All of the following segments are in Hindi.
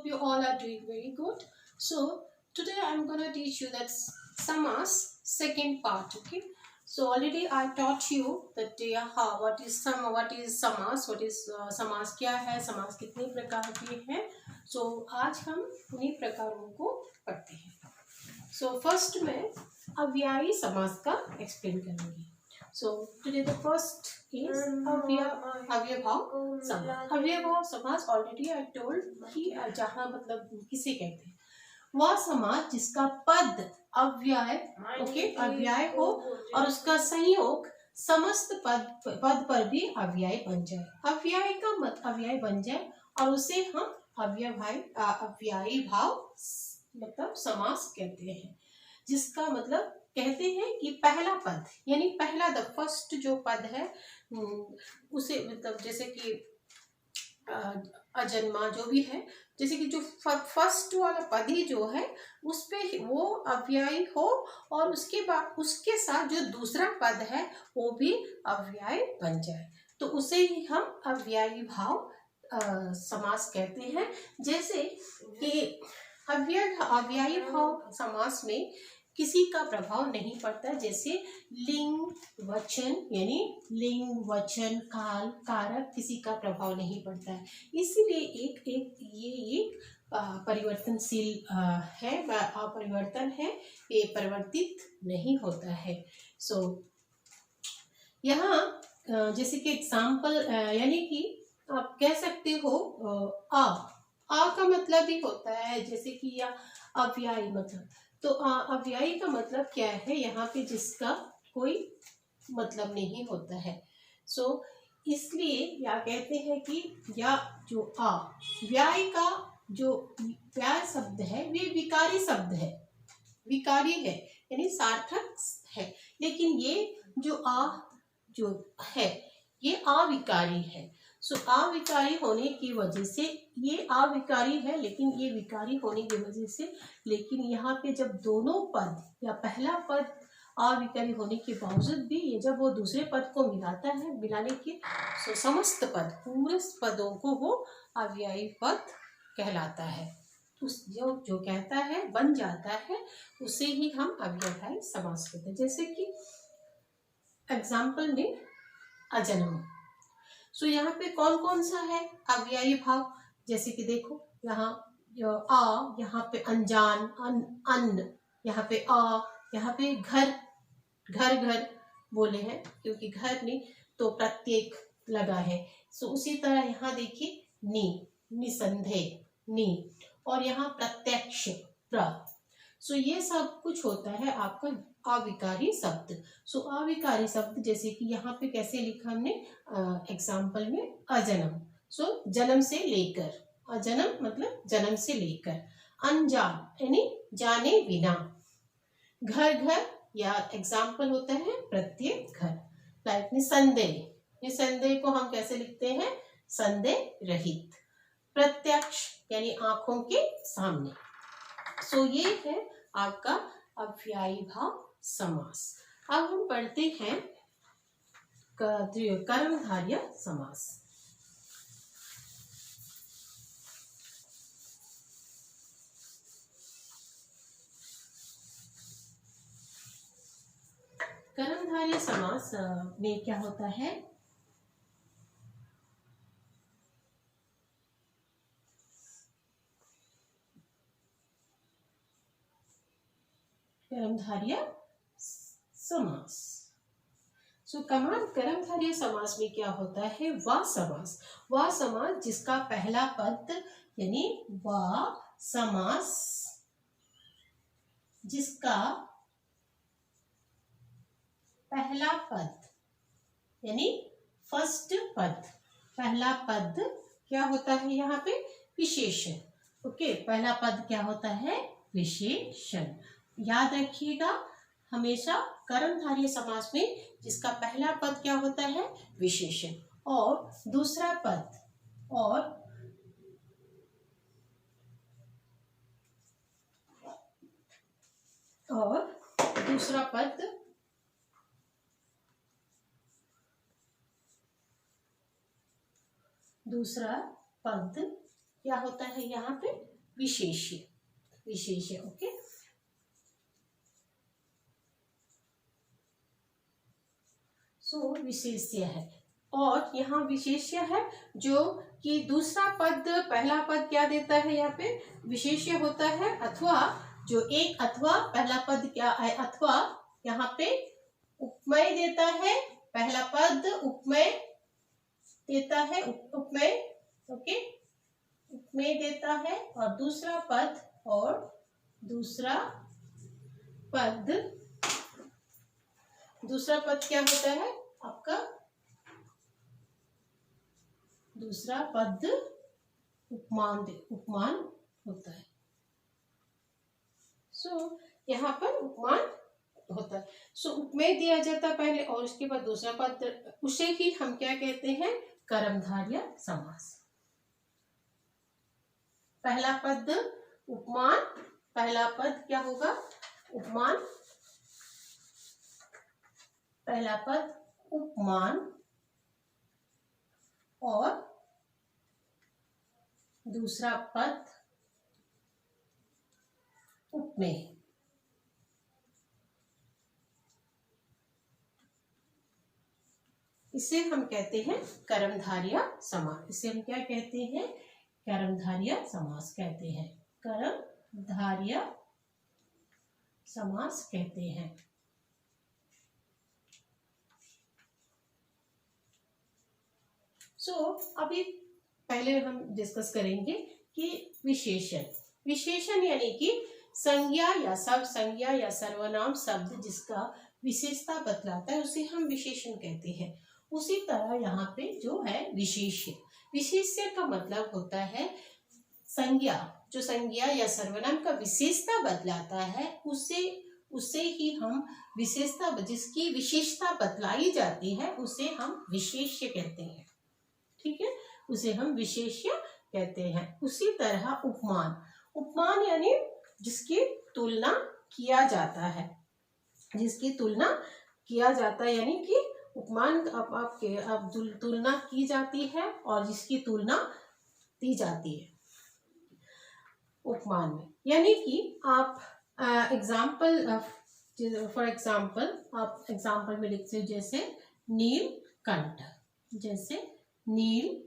you all are doing very good. So today I'm gonna teach you that samas second part. Okay. So already I taught you that what is samas, what is samas क्या है, समास कितने प्रकार के हैं. So आज हम उन्हीं प्रकारों को पढ़ते हैं. So first मैं अव्यायी समास का एक्सप्लेन करूंगी. So today the first is अव्ययभाव समास. अव्ययभाव समास already I told कि जहाँ मतलब किसे कहते हैं, वह समास जिसका पद अव्यय अव्यय हो और उसका संयोग समस्त पद पर भी अव्यय बन जाए. अव्यय का मत अव्यय बन जाए और उसे हम अव्ययी भाव मतलब समास कहते हैं, जिसका मतलब कहते हैं कि पहला पद यानी पहला द फर्स्ट जो पद है उसे मतलब जैसे कि अजन्मा जो भी है, जैसे कि जो फर्स्ट वाला पद ही जो है उस पे वो अव्ययी हो और उसके बाद उसके साथ जो दूसरा पद है वो भी अव्यय बन जाए, तो उसे ही हम अव्ययी भाव समास कहते हैं. जैसे कि अव्ययी भाव समास में किसी का प्रभाव नहीं पड़ता, जैसे लिंग वचन यानी लिंग वचन काल कारक किसी का प्रभाव नहीं पड़ता है, इसीलिए ये परिवर्तनशील है, अपरिवर्तन है, ये परिवर्तित नहीं होता है. सो यहाँ जैसे कि एग्जाम्पल यानी कि आप कह सकते हो आ का मतलब भी होता है, जैसे कि या अव्ययी मतलब, तो अव्ययी का मतलब क्या है, यहाँ पे जिसका कोई मतलब नहीं होता है. सो इसलिए या कहते हैं कि या जो व्यय का जो व्यय शब्द है वे विकारी शब्द है, विकारी है यानी सार्थक है, लेकिन ये जो जो है ये अविकारी है. सो अविकारी होने की वजह से ये अविकारी है, लेकिन ये विकारी होने की वजह से, लेकिन यहाँ पे जब दोनों पद या पहला पद अविकारी होने के बावजूद भी ये जब वो दूसरे पद को मिलाता है, मिलाने के सो समस्त पद पूरे पदों को वो अव्ययी पद कहलाता है. उस जो कहता है बन जाता है उसे ही हम अव्ययभावी समास कहते हैं. जैसे कि एग्जाम्पल में अजन्म. सो यहाँ पे कौन कौन सा है अव्ययी भाव, जैसे कि देखो यहाँ यहाँ पे अनजान अन्न, यहाँ पे यहाँ पे घर बोले हैं क्योंकि घर नहीं तो प्रत्येक लगा है. सो उसी तरह यहाँ देखिए निसंदेह नी, और यहाँ प्रत्यक्ष प्र. सो ये सब कुछ होता है आपका अविकारी शब्द. सो अविकारी शब्द जैसे कि यहाँ पे कैसे लिखा हमने एग्जाम्पल में अजन्म. सो जन्म से लेकर, अजन्म मतलब जन्म से लेकर, अनजान यानी जाने बिना, घर या एग्जाम्पल होता है प्रत्येक घर. लाइक निसंदेह को हम कैसे लिखते हैं, संदेह रहित. प्रत्यक्ष यानी आंखों के सामने. सो ये है आपका अव्ययी भाव समास. अब हम पढ़ते हैं कर्मधारय समास. कर्मधारय समास में क्या होता है, कर्मधारय समास. सो कर्मधारय समास में क्या होता है, वह समास जिसका पहला पद यानी वह समास जिसका पहला पद यानी फर्स्ट पद, पहला पद क्या होता है यहाँ पे विशेषण. ओके, पहला पद क्या होता है, विशेषण. याद रखिएगा हमेशा कर्मधारय समास में जिसका पहला पद क्या होता है, विशेषण, और दूसरा पद दूसरा पद क्या होता है यहाँ पे, विशेष्य, विशेष्य। ओके, सो विशेष्य है और यहाँ विशेष्य है जो कि दूसरा पद पहला पद क्या देता है, यहाँ पे विशेष्य होता है अथवा, जो एक अथवा पहला पद क्या है, अथवा यहाँ पे उपमेय देता है, पहला पद उपमेय देता है, उपमेय। ओके, उपमेय देता है और दूसरा पद क्या होता है आपका, दूसरा पद उपमान होता है। सो यहाँ पर उपमान होता है। सो उपमेय दिया जाता है पहले और उसके बाद दूसरा पद, उसे ही हम क्या कहते हैं, कर्मधारय समास। पहला पद उपमान, पहला पद क्या होगा, उपमान, पहला पद उपमान और दूसरा पद उपमेय। इसे हम कहते हैं कर्मधारय समास। इसे हम क्या कहते हैं, कर्मधारय समास कहते हैं, कर्मधारय समास कहते हैं। अभी पहले हम डिस्कस करेंगे कि विशेषण। विशेषण यानी कि संज्ञा या सब संज्ञा या सर्वनाम शब्द जिसका विशेषता बतलाता है उसे हम विशेषण कहते हैं। उसी तरह यहाँ पे जो है विशेष्य, विशेष्य का मतलब होता है संज्ञा, जो संज्ञा या सर्वनाम का विशेषता बतलाता है उसे ही हम विशेषता, जिसकी विशेषता बतलाई जाती है उसे हम विशेष्य कहते हैं। ठीक है, उसे हम विशेष्य कहते हैं। उसी तरह उपमान, उपमान यानी जिसकी तुलना किया जाता है, जिसकी तुलना किया जाता है, यानी कि उपमान अब तुलना की जाती है और जिसकी तुलना दी जाती है उपमान में। यानी कि आप एग्जाम्पल, फॉर एग्जाम्पल आप एग्जाम्पल में लिखते हो जैसे नीलकंठ, जैसे नीलकंठ,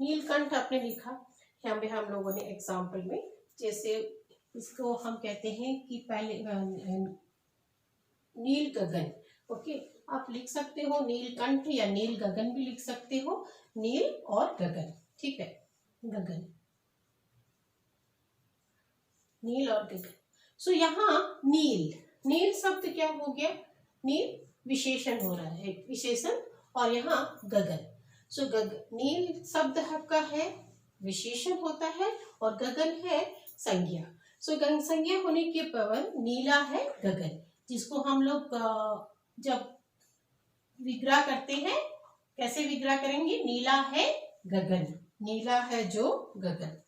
नीलकंठ आपने लिखा, यहाँ पे हम लोगों ने एग्जाम्पल में, जैसे इसको हम कहते हैं कि पहले नील गगन। ओके, आप लिख सकते हो नीलकंठ या नील गगन भी लिख सकते हो, नील और गगन। ठीक है, गगन, नील और गगन। सो यहाँ नील, नील शब्द क्या हो गया, नील विशेषण हो रहा है, विशेषण, और यहाँ गगन। सो नील शब्द आपका है विशेषण होता है और गगन है संज्ञा। सो संज्ञा होने के पर नीला है गगन, जिसको हम लोग जब विग्रह करते हैं, कैसे विग्रह करेंगे, नीला है गगन, नीला है जो गगन।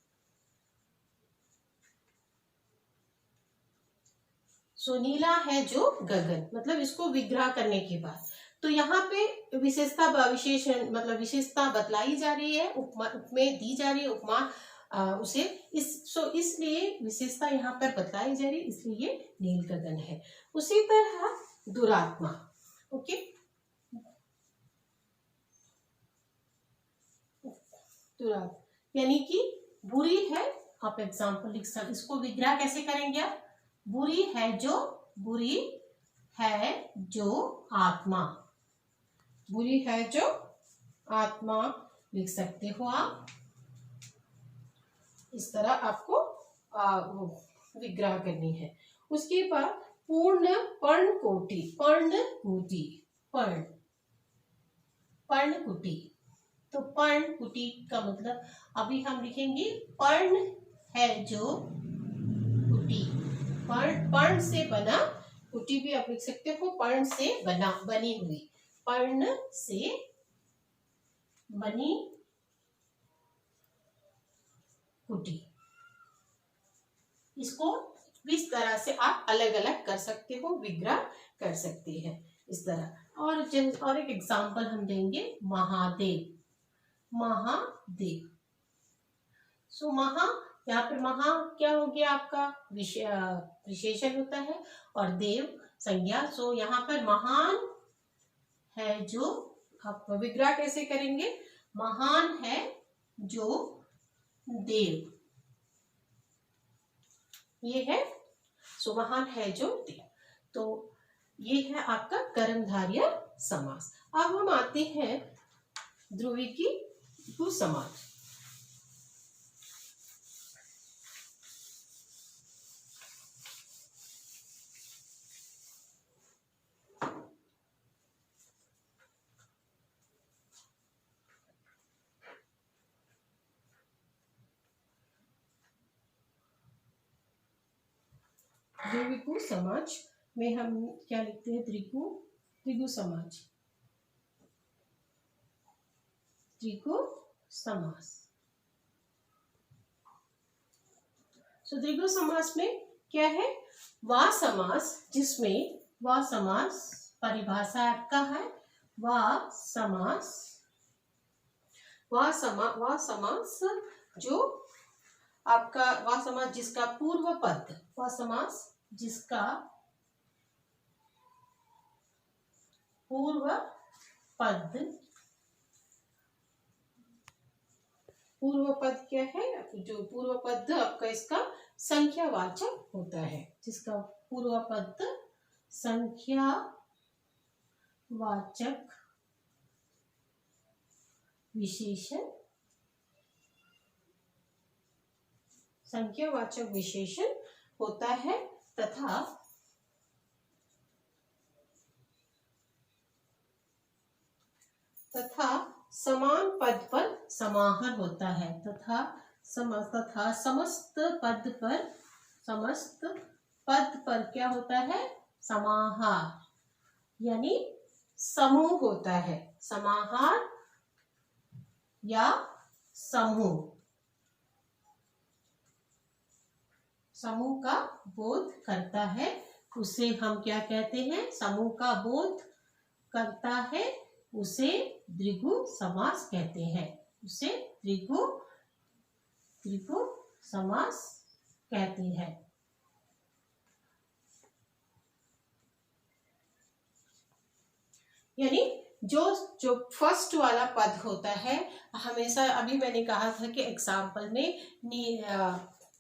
सो नीला है जो गगन, मतलब इसको विग्रह करने के बाद तो यहाँ पे विशेषता, विशेषण मतलब विशेषता बतलाई जा रही है, उपमेय दी जा रही है, उपमा उसे इसलिए विशेषता यहाँ पर बतलाई जा रही है, इसलिए नील गगन है। उसी तरह दुरात्मा। ओके, दुरात्मा यानी कि बुरी है, आप एग्जाम्पल लिख सकते, इसको विग्रह कैसे करेंगे आप, बुरी है जो आत्मा, बुरी है जो आत्मा लिख सकते हो आप। इस तरह आपको विग्रह करनी है। उसके बाद पूर्ण पर्णकुटी, पर्णकुटी, पर्णकुटी। तो पर्णकुटी का मतलब अभी हम लिखेंगे पर्ण है जो कुटी, पर्ण से बना, कुटी भी आप लिख सकते हो, पर्ण से बना, बनी हुई, पर्ण से बनी कुटी। इसको इस तरह से आप अलग अलग कर सकते हो, विग्रह कर सकते हैं इस तरह। और एक एग्जाम्पल हम देंगे, महादेव, महादेव। सो महा, यहाँ पे महा क्या हो गया आपका विशेषण होता है और देव संज्ञा। सो यहाँ पर महान है जो, आप विग्रह कैसे करेंगे, महान है जो देव, ये है। सो महान है जो देव, तो ये है आपका कर्मधारय समास। अब हम आते हैं ध्रुवीकी समास। द्विगु समाज में हम क्या लिखते हैं, द्विगु समाज, द्विगु समास। सो द्विगु समास में क्या है, वह समास जिसमें, वह समास परिभाषा आपका है, वह समास जो आपका, वह समास जिसका पूर्व पद, वह समास जिसका पूर्व पद क्या है, जो पूर्व पद आपका इसका संख्यावाचक होता है, जिसका पूर्व पद संख्यावाचक विशेषण होता है, तथा समान पद पर समाहार होता है, तथा समस्त पद पर क्या होता है, समाहार, यानी समूह होता है, समाहार या समूह का बोध करता है, उसे हम क्या कहते हैं, समूह का बोध करता है, उसे द्विगु समास कहते हैं, उसे द्विगु समास कहते हैं। यानी जो फर्स्ट वाला पद होता है, हमेशा, अभी मैंने कहा था कि एग्जाम्पल में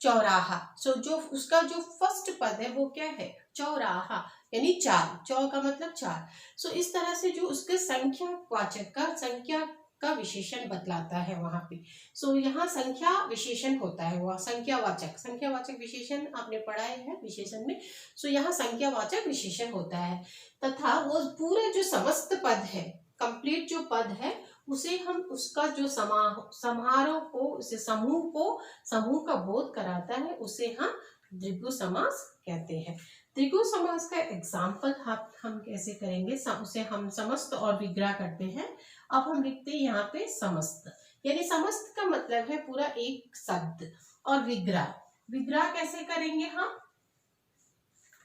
चौराहा, सो जो उसका जो फर्स्ट पद है वो क्या है, चौराहा, यानी चार, चौ का मतलब चार। सो इस तरह से जो उसके संख्या का विशेषण बतलाता है वहां पे। सो यहाँ संख्या विशेषण होता है, वह संख्यावाचक विशेषण आपने पढ़ा है विशेषण में। सो यहाँ संख्यावाचक विशेषण होता है, तथा वो पूरा जो समस्त पद है, कंप्लीट जो पद है, उसे हम, उसका जो समारोह को, उसे समूह का बोध कराता है, उसे हम द्विगु समास कहते हैं। द्विगु समास का एग्जाम्पल हम कैसे करेंगे, उसे हम समस्त और विग्रह करते हैं। अब हम लिखते हैं यहाँ पे समस्त, यानी समस्त का मतलब है पूरा एक शब्द, और विग्रह कैसे करेंगे हम,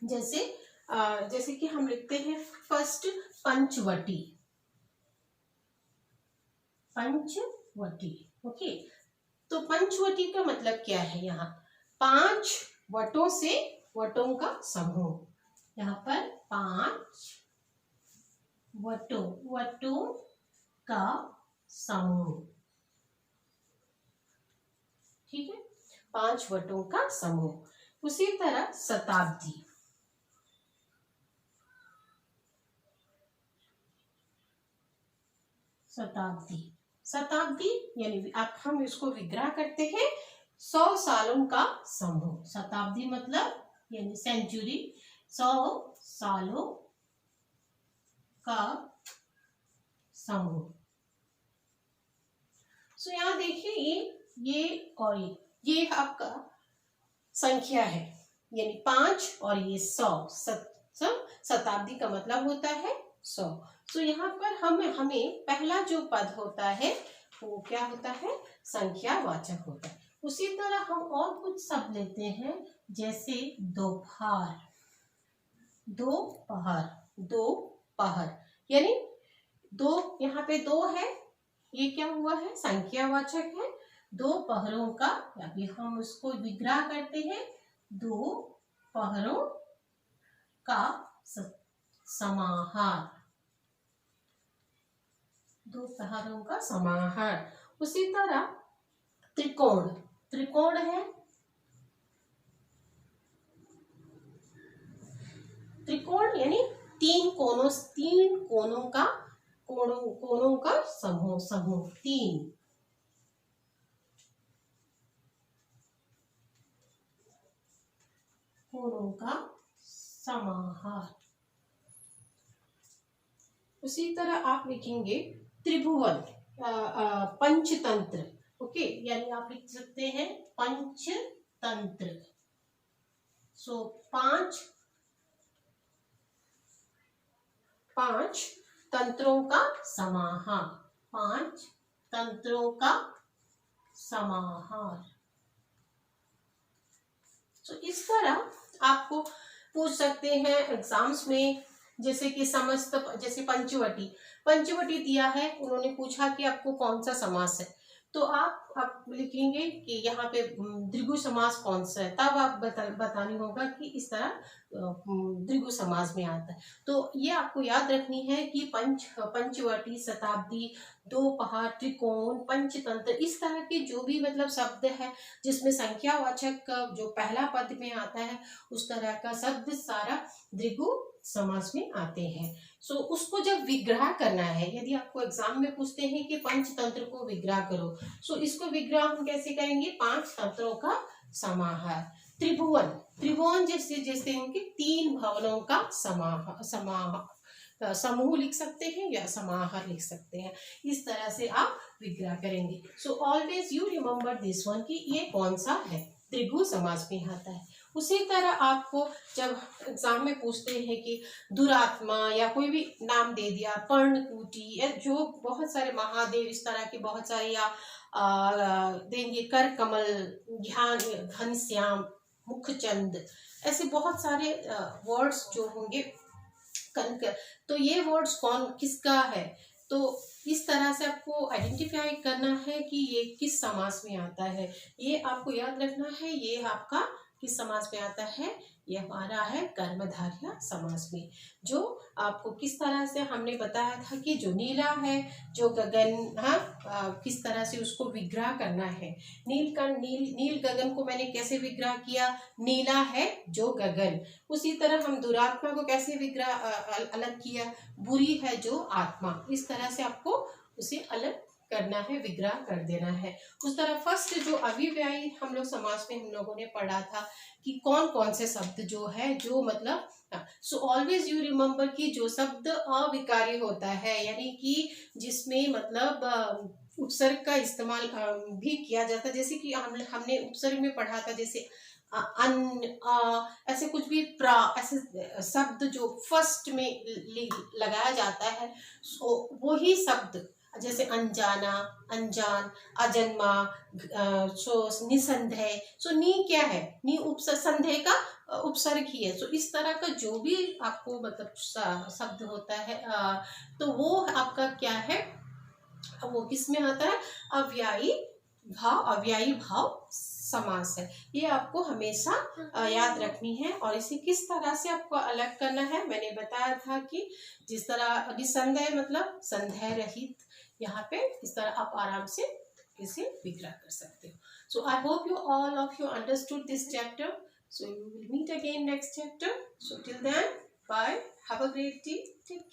जैसे कि हम लिखते हैं फर्स्ट पंचवटी, ओके। तो पंचवटी का मतलब क्या है, यहाँ 5 वटों से, वटों का समूह, यहाँ पर 5 वटों का समूह, ठीक है, 5 वटों का समूह। उसी तरह शताब्दी यानी अब हम इसको विग्रह करते हैं, 100 सालों का समूह। शताब्दी मतलब यानी सेंचुरी, 100 सालों का समूह। सो यहाँ देखिए, ये और ये आपका संख्या है, यानी 5 और ये 100, शताब्दी का मतलब होता है 100। तो यहाँ पर हमें पहला जो पद होता है वो क्या होता है, संख्यावाचक होता है। उसी तरह हम और कुछ शब्द लेते हैं, जैसे दोपहर, यानी दो, यहाँ पे 2 है, ये क्या हुआ है, संख्यावाचक है। दो पहरों का, अभी हम उसको विग्रह करते हैं, दो पहरों का समाहार, दो पहरों का समाहार। उसी तरह त्रिकोण, त्रिकोण है, त्रिकोण यानी तीन कोनों का, कोनों का समूह, समूह तीन कोनों का समाहार। उसी तरह आप लिखेंगे त्रिभुवन, पंचतंत्र, ओके, यानी आप लिख सकते हैं पंचतंत्र। सो पांच तंत्रों का समाहार, पांच तंत्रों का समाहार। तो इस तरह आपको पूछ सकते हैं एग्जाम्स में, जैसे कि समस्त, जैसे पंचवटी दिया है, उन्होंने पूछा कि आपको कौन सा समास है, तो आप लिखेंगे कि यहाँ पे द्विगु समास कौन सा है, तब आप बतानी होगा कि इस तरह द्विगु समास में आता है। तो ये आपको याद रखनी है कि पंचवटी, शताब्दी, दो पहाड़, त्रिकोण, पंचतंत्र, इस तरह के जो भी मतलब शब्द है जिसमें संख्यावाचक का जो पहला पद में आता है, उस तरह का शब्द सारा द्विगु समास में आते हैं। सो उसको जब विग्रह करना है, यदि आपको एग्जाम में पूछते हैं कि पंचतंत्र को विग्रह करो, सो इसको विग्रह हम कैसे करेंगे, पांच तंत्रों का समाहार। त्रिभुवन, त्रिभुवन जैसे उनके तीन भवनों का समूह लिख सकते हैं या समाहार लिख सकते हैं, इस तरह से आप विग्रह करेंगे। So always you remember this one कि ये कौन सा है, त्रिभु समास में आता है। उसी तरह आपको जब एग्जाम में पूछते हैं कि दुरात्मा या कोई भी नाम दे दिया, पर्णकुटी, या जो बहुत सारे महादेव, इस तरह के बहुत सारे, या देंगे कर कमल, ध्यान, घनश्याम, मुखचंद, ऐसे बहुत सारे वर्ड्स जो होंगे, कनक, तो ये वर्ड्स कौन किसका है, तो इस तरह से आपको आइडेंटिफाई करना है कि ये किस समास में आता है। ये आपको याद रखना है, ये आपका किस समास में आता है, ये हमारा है कर्मधारय समास में। जो आपको किस तरह से हमने बताया था कि जो नीला है, जो गगन, हाँ, किस तरह से उसको विग्रह करना है। नील गगन को मैंने कैसे विग्रह किया, नीला है जो गगन। उसी तरह हम दुरात्मा को कैसे विग्रह अलग किया, बुरी है जो आत्मा। इस तरह से आपको उसे अलग करना है, विग्रह कर देना है। उस तरह फर्स्ट जो अभिव्ययी हम लोग समास में हम लोगों ने पढ़ा था कि कौन कौन से शब्द जो है, जो मतलब, सो ऑलवेज यू रिमेम्बर कि जो शब्द अविकारी होता है, यानी कि जिसमें मतलब उपसर्ग का इस्तेमाल भी किया जाता है, जैसे कि हमने उपसर्ग में पढ़ा था, जैसे ऐसे कुछ भी ऐसे शब्द जो फर्स्ट में लगाया जाता है, सो वही शब्द, जैसे अनजाना, अनजान, अजन्मा, सो निसंदेह, सो नी क्या है, नी उपसर्ग, संदेह का उपसर्ग ही है। सो इस तरह का जो भी आपको मतलब शब्द होता है, तो वो आपका क्या है, वो किसमें आता है, अव्ययी भाव समास है। ये आपको हमेशा याद रखनी है। और इसे किस तरह से आपको अलग करना है, मैंने बताया था कि जिस तरह निसंदेह मतलब संदेह रहित, यहाँ पे इस तरह आप आराम से इसे विग्रह कर सकते हो। So I hope you all of you understood this chapter. So we will meet again next chapter. So till then, bye. Have a great day. Take care.